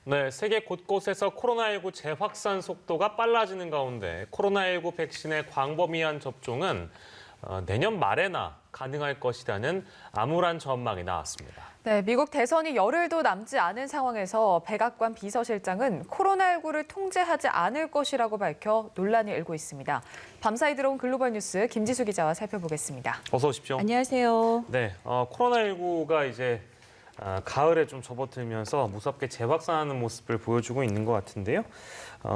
네, 세계 곳곳에서 코로나19 재확산 속도가 빨라지는 가운데 코로나19 백신의 광범위한 접종은 내년 말에나 가능할 것이라는 암울한 전망이 나왔습니다. 네, 미국 대선이 열흘도 남지 않은 상황에서 백악관 비서실장은 코로나19를 통제하지 않을 것이라고 밝혀 논란이 일고 있습니다. 밤사이 들어온 글로벌 뉴스 김지수 기자와 살펴보겠습니다. 어서 오십시오. 안녕하세요. 네, 코로나19가 이제 가을에 좀 접어들면서 무섭게 재확산하는 모습을 보여주고 있는 것 같은데요.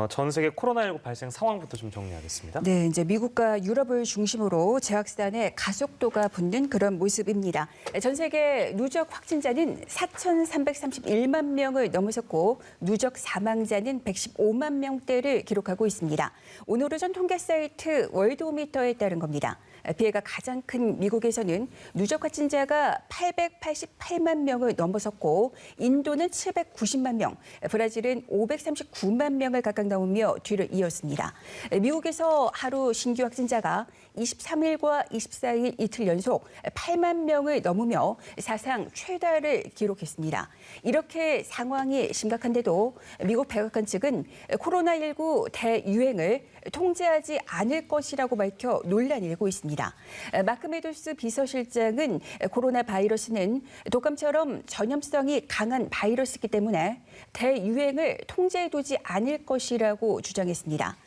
전 세계 코로나19 발생 상황부터 좀 정리하겠습니다. 네, 이제 미국과 유럽을 중심으로 재확산의 가속도가 붙는 그런 모습입니다. 전 세계 누적 확진자는 4,331만 명을 넘어섰고 누적 사망자는 115만 명대를 기록하고 있습니다. 오늘 오전 통계 사이트 월드오미터에 따른 겁니다. 피해가 가장 큰 미국에서는 누적 확진자가 888만 명을 넘어섰고 인도는 790만 명, 브라질은 539만 명을 각각 넘으며 뒤를 이었습니다. 미국에서 하루 신규 확진자가 23일과 24일 이틀 연속 8만 명을 넘으며 사상 최다를 기록했습니다. 이렇게 상황이 심각한데도 미국 백악관 측은 코로나19 대유행을 통제하지 않을 것이라고 밝혀 논란이 일고 있습니다. 마크 메도스 비서실장은 코로나 바이러스는 독감처럼 전염성이 강한 바이러스이기 때문에 대유행을 통제해두지 않을 것이라고 주장했습니다.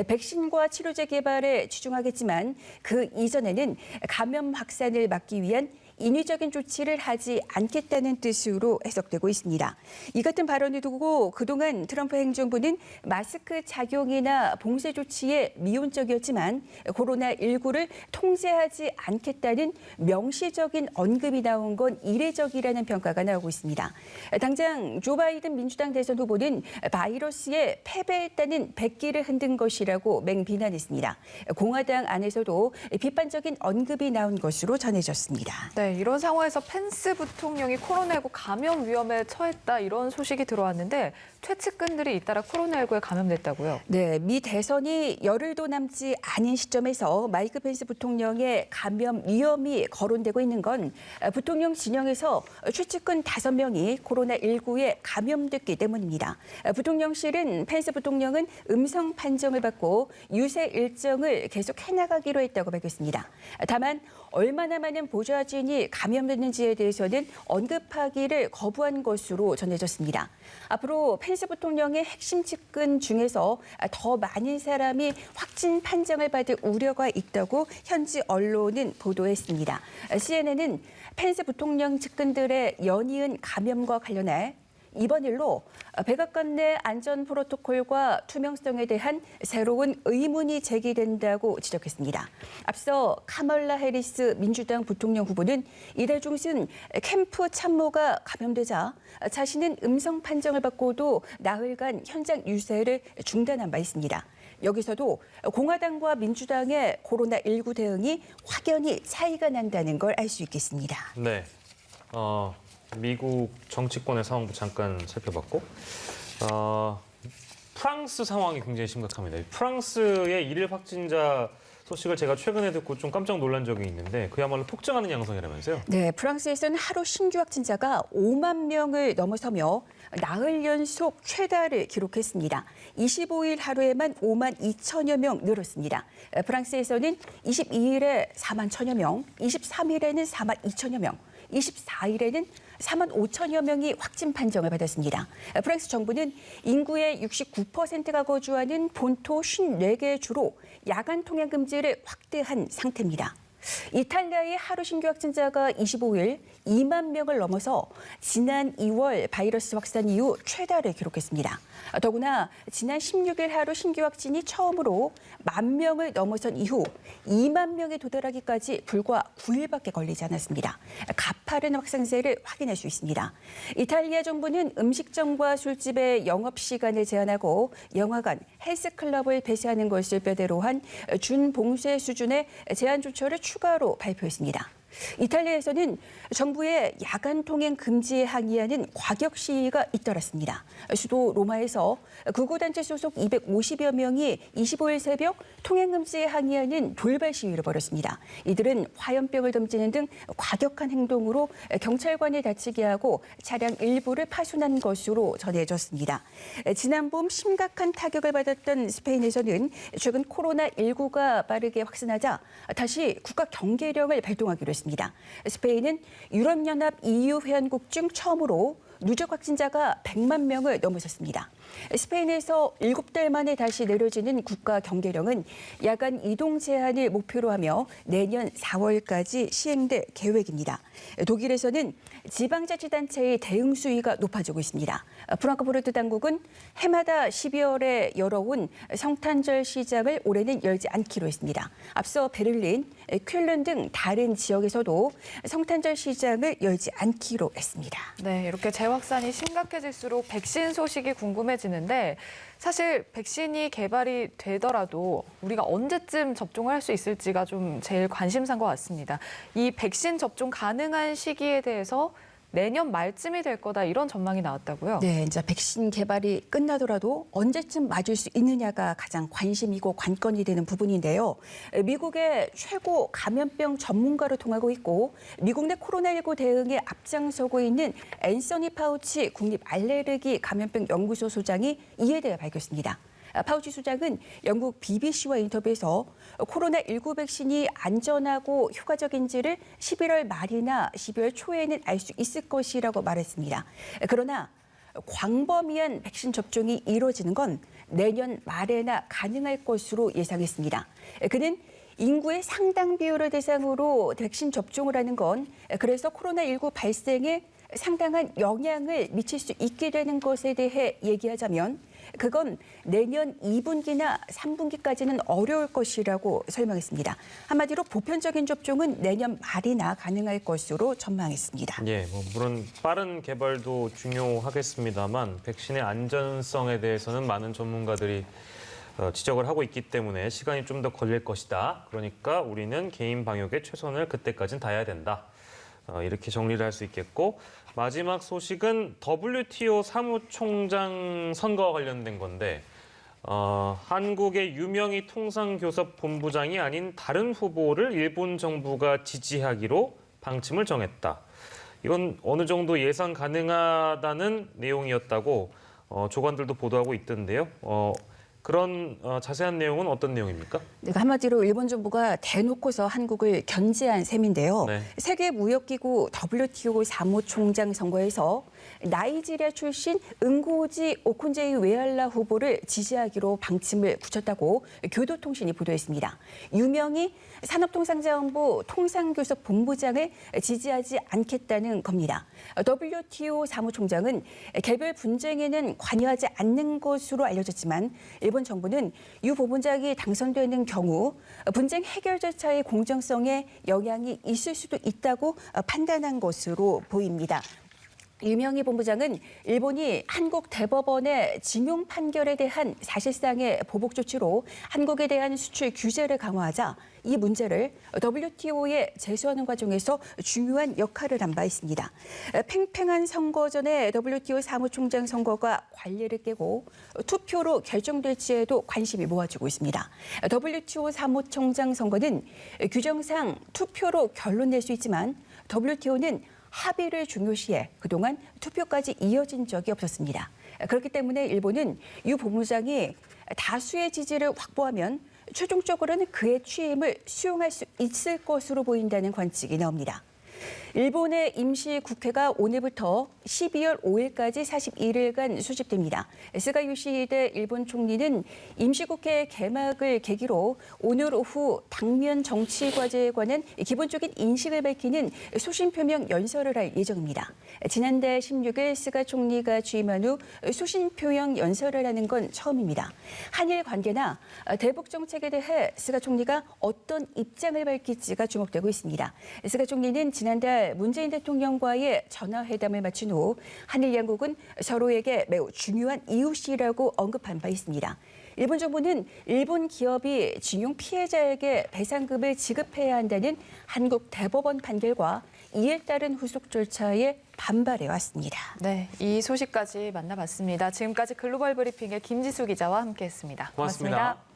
백신과 치료제 개발에 치중하겠지만 그 이전에는 감염 확산을 막기 위한 인위적인 조치를 하지 않겠다는 뜻으로 해석되고 있습니다. 이 같은 발언을 두고 그동안 트럼프 행정부는 마스크 착용이나 봉쇄 조치에 미온적이었지만 코로나19를 통제하지 않겠다는 명시적인 언급이 나온 건 이례적이라는 평가가 나오고 있습니다. 당장 조 바이든 민주당 대선 후보는 바이러스에 패배했다는 백기를 흔든 것이라고 맹비난했습니다. 공화당 안에서도 비판적인 언급이 나온 것으로 전해졌습니다. 네, 이런 상황에서 펜스 부통령이 코로나19 감염 위험에 처했다 이런 소식이 들어왔는데 최측근들이 잇따라 코로나19에 감염됐다고요? 네, 미 대선이 열흘도 남지 않은 시점에서 마이크 펜스 부통령의 감염 위험이 거론되고 있는 건 부통령 진영에서 최측근 5명이 코로나19에 감염됐기 때문입니다. 부통령실은 펜스 부통령은 음성 판정을 받고 유세 일정을 계속 해나가기로 했다고 밝혔습니다. 다만 얼마나 많은 보좌진이 감염됐는지에 대해서는 언급하기를 거부한 것으로 전해졌습니다. 앞으로 펜스 부통령의 핵심 측근 중에서 더 많은 사람이 확진 판정을 받을 우려가 있다고 현지 언론은 보도했습니다. CNN은 펜스 부통령 측근들의 연이은 감염과 관련해 이번 일로 백악관 내 안전 프로토콜과 투명성에 대한 새로운 의문이 제기된다고 지적했습니다. 앞서 카멀라 해리스 민주당 부통령 후보는 이달 중순 캠프 참모가 감염되자 자신은 음성 판정을 받고도 나흘간 현장 유세를 중단한 바 있습니다. 여기서도 공화당과 민주당의 코로나19 대응이 확연히 차이가 난다는 걸 알 수 있겠습니다. 네, 미국 정치권의 상황도 잠깐 살펴봤고 프랑스 상황이 굉장히 심각합니다. 프랑스의 일일 확진자 소식을 제가 최근에 듣고 좀 깜짝 놀란 적이 있는데 그야말로 폭증하는 양상이라면서요? 네, 프랑스에서는 하루 신규 확진자가 5만 명을 넘어서며 나흘 연속 최다를 기록했습니다. 25일 하루에만 5만 2천여 명 늘었습니다. 프랑스에서는 22일에 4만 1천여 명, 23일에는 4만 2천여 명, 24일에는 4만 5천여 명이 확진 판정을 받았습니다. 프랑스 정부는 인구의 69%가 거주하는 본토 54개 주로 야간 통행 금지를 확대한 상태입니다. 이탈리아의 하루 신규 확진자가 25일 2만 명을 넘어서 지난 2월 바이러스 확산 이후 최다를 기록했습니다. 더구나 지난 16일 하루 신규 확진이 처음으로 1만 명을 넘어선 이후 2만 명에 도달하기까지 불과 9일밖에 걸리지 않았습니다. 가파른 확산세를 확인할 수 있습니다. 이탈리아 정부는 음식점과 술집의 영업시간을 제한하고 영화관, 헬스클럽을 폐쇄하는 것을 뼈대로 한 준봉쇄 수준의 제한 조처를 추가로 발표했습니다. 이탈리아에서는 정부의 야간 통행 금지에 항의하는 과격 시위가 잇따랐습니다. 수도 로마에서 극우단체 소속 250여 명이 25일 새벽 통행 금지에 항의하는 돌발 시위를 벌였습니다. 이들은 화염병을 던지는 등 과격한 행동으로 경찰관을 다치게 하고 차량 일부를 파손한 것으로 전해졌습니다. 지난 봄 심각한 타격을 받았던 스페인에서는 최근 코로나19가 빠르게 확산하자 다시 국가 경계령을 발동하기로 했습니다. 스페인은 유럽연합 EU 회원국 중 처음으로 누적 확진자가 100만 명을 넘어섰습니다. 스페인에서 7달 만에 다시 내려지는 국가 경계령은 야간 이동 제한을 목표로 하며 내년 4월까지 시행될 계획입니다. 독일에서는 지방자치단체의 대응 수위가 높아지고 있습니다. 프랑크푸르트 당국은 해마다 12월에 열어온 성탄절 시장을 올해는 열지 않기로 했습니다. 앞서 베를린, 쾰른 등 다른 지역에서도 성탄절 시장을 열지 않기로 했습니다. 네, 이렇게 재확산이 심각해질수록 백신 소식이 궁금해지는데 사실 백신이 개발이 되더라도 우리가 언제쯤 접종을 할 수 있을지가 좀 제일 관심사인 것 같습니다. 이 백신 접종 가능한 시기에 대해서 내년 말쯤이 될 거다 이런 전망이 나왔다고요? 네, 이제 백신 개발이 끝나더라도 언제쯤 맞을 수 있느냐가 가장 관심이고 관건이 되는 부분인데요. 미국의 최고 감염병 전문가로 통하고 있고 미국 내 코로나19 대응에 앞장서고 있는 앤서니 파우치 국립 알레르기 감염병 연구소 소장이 이에 대해 밝혔습니다. 파우치 소장은 영국 BBC와 인터뷰에서 코로나19 백신이 안전하고 효과적인지를 11월 말이나 12월 초에는 알 수 있을 것이라고 말했습니다. 그러나 광범위한 백신 접종이 이루어지는 건 내년 말에나 가능할 것으로 예상했습니다. 그는 인구의 상당 비율을 대상으로 백신 접종을 하는 건 그래서 코로나19 발생에 상당한 영향을 미칠 수 있게 되는 것에 대해 얘기하자면 그건 내년 2분기나 3분기까지는 어려울 것이라고 설명했습니다. 한마디로 보편적인 접종은 내년 말이나 가능할 것으로 전망했습니다. 예, 물론 빠른 개발도 중요하겠습니다만 백신의 안전성에 대해서는 많은 전문가들이 지적을 하고 있기 때문에 시간이 좀 더 걸릴 것이다. 그러니까 우리는 개인 방역에 최선을 그때까지는 다해야 된다. 이렇게 정리를 할 수 있겠고 마지막 소식은 WTO 사무총장 선거와 관련된 건데 한국의 유명희 통상교섭본부장이 아닌 다른 후보를 일본 정부가 지지하기로 방침을 정했다. 이건 어느 정도 예상 가능하다는 내용이었다고 조간들도 보도하고 있던데요. 그런 자세한 내용은 어떤 내용입니까? 한마디로 일본 정부가 대놓고서 한국을 견제한 셈인데요. 네. 세계무역기구 WTO 사무총장 선거에서 나이지리아 출신 응고지 오콘제이 웨알라 후보를 지지하기로 방침을 굳혔다고 교도통신이 보도했습니다. 유명히 산업통상자원부 통상교섭본부장을 지지하지 않겠다는 겁니다. WTO 사무총장은 개별 분쟁에는 관여하지 않는 것으로 알려졌지만 일본 정부는 유 본부장이 당선되는 경우 분쟁 해결 절차의 공정성에 영향이 있을 수도 있다고 판단한 것으로 보입니다. 유명희 본부장은 일본이 한국 대법원의 징용 판결에 대한 사실상의 보복 조치로 한국에 대한 수출 규제를 강화하자 이 문제를 WTO에 제소하는 과정에서 중요한 역할을 한 바 있습니다. 팽팽한 선거 전에 WTO 사무총장 선거가 관리를 깨고 투표로 결정될지에도 관심이 모아지고 있습니다. WTO 사무총장 선거는 규정상 투표로 결론 낼 수 있지만 WTO는 합의를 중요시해 그동안 투표까지 이어진 적이 없었습니다. 그렇기 때문에 일본은 유 본부장이 다수의 지지를 확보하면 최종적으로는 그의 취임을 수용할 수 있을 것으로 보인다는 관측이 나옵니다. 일본의 임시국회가 오늘부터 12월 5일까지 41일간 소집됩니다. 스가 요시히데 일본 총리는 임시국회 개막을 계기로 오늘 오후 당면 정치 과제에 관한 기본적인 인식을 밝히는 소신표명 연설을 할 예정입니다. 지난달 16일 스가 총리가 취임한 후 소신표명 연설을 하는 건 처음입니다. 한일 관계나 대북 정책에 대해 스가 총리가 어떤 입장을 밝힐지가 주목되고 있습니다. 스가 총리는 지난달 문재인 대통령과의 전화회담을 마친 후 한일 양국은 서로에게 매우 중요한 이웃이라고 언급한 바 있습니다. 일본 정부는 일본 기업이 징용 피해자에게 배상금을 지급해야 한다는 한국 대법원 판결과 이에 따른 후속 절차에 반발해 왔습니다. 네, 이 소식까지 만나봤습니다. 지금까지 글로벌 브리핑의 김지수 기자와 함께했습니다. 고맙습니다.